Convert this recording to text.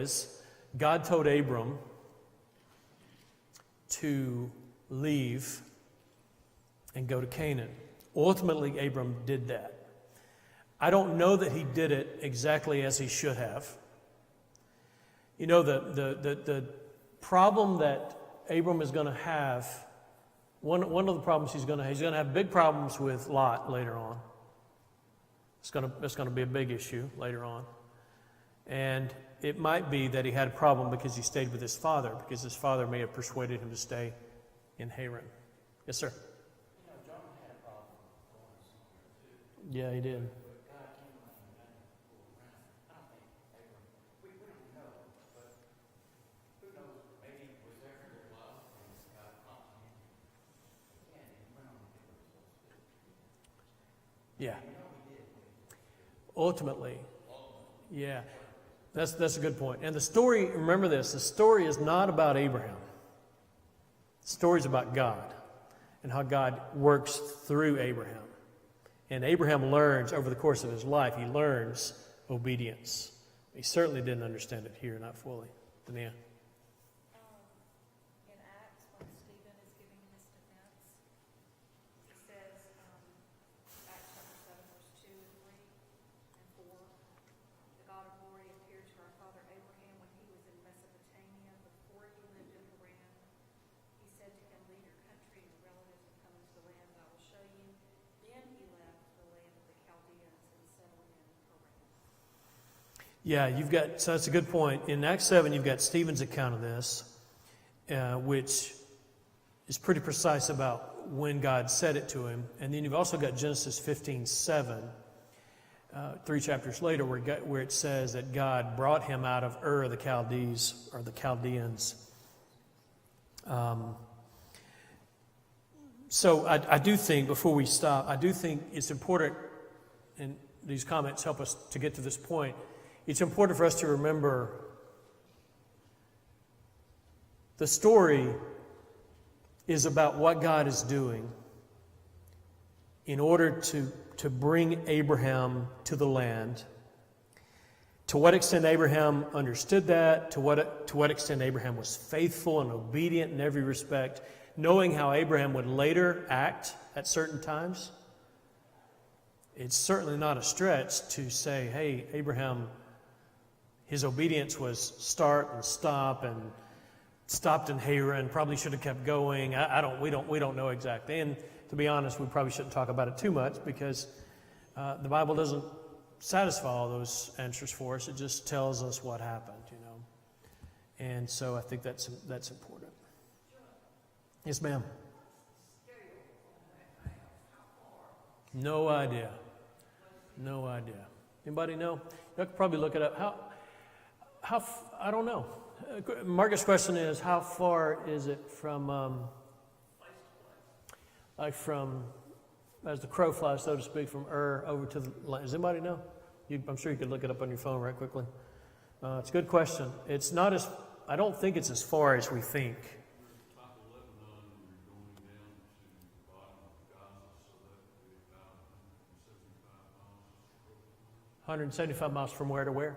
is, God told Abram to leave and go to Canaan. Ultimately, Abram did that. I don't know that he did it exactly as he should have. You know, the problem that Abram is going to have, one of the problems he's going to have big problems with Lot later on. It's going to be a big issue later on. And it might be that he had a problem because he stayed with his father, because his father may have persuaded him to stay in Haran. Yes, sir? You know, John had a problem going somewhere too. Yeah, he did. But God came up and made him pull around. I don't think Abram, we don't know, but who knows, maybe he was there for their love and God prompted him. And he went on to give us those. Yeah. You know he did. Ultimately. Yeah. That's a good point. And the story, remember this, the story is not about Abraham. The story is about God and how God works through Abraham. And Abraham learns over the course of his life, he learns obedience. He certainly didn't understand it here, not fully. Dania? In Acts, when Stephen is giving his defense, it says, Acts chapter 7, verse 2 and 3 and 4, the God of glory appeared to our father Abraham when he was in Mesopotamia before he lived in Haran. He said to him, leave your country and your relatives and come into the land that I will show you. Then he left the land of the Chaldeans and settled in Haran. Yeah, so that's a good point. In Acts 7, you've got Stephen's account of this, which is pretty precise about when God said it to him. And then you've also got Genesis 15:7, 3 chapters later, where it says that God brought him out of Ur of the Chaldees, or the Chaldeans. So I do think, before we stop, I do think it's important, and these comments help us to get to this point, it's important for us to remember the story is about what God is doing in order to bring Abraham to the land. To what extent Abraham understood that, to what extent Abraham was faithful and obedient in every respect, knowing how Abraham would later act at certain times. It's certainly not a stretch to say, hey, Abraham, his obedience was start and stop, and stopped in Haran, probably should have kept going. We don't know exactly. And to be honest, we probably shouldn't talk about it too much, because the Bible doesn't satisfy all those answers for us. It just tells us what happened, you know. And so I think that's important. Yes, ma'am. No idea. No idea. Anybody know? You could probably look it up. I don't know. Marcus' question is, how far is it from, like from, as the crow flies, so to speak, from Ur over to the land? Does anybody know? I'm sure you could look it up on your phone right quickly. It's a good question. It's not as, I don't think it's as far as we think. 175 miles from where to where?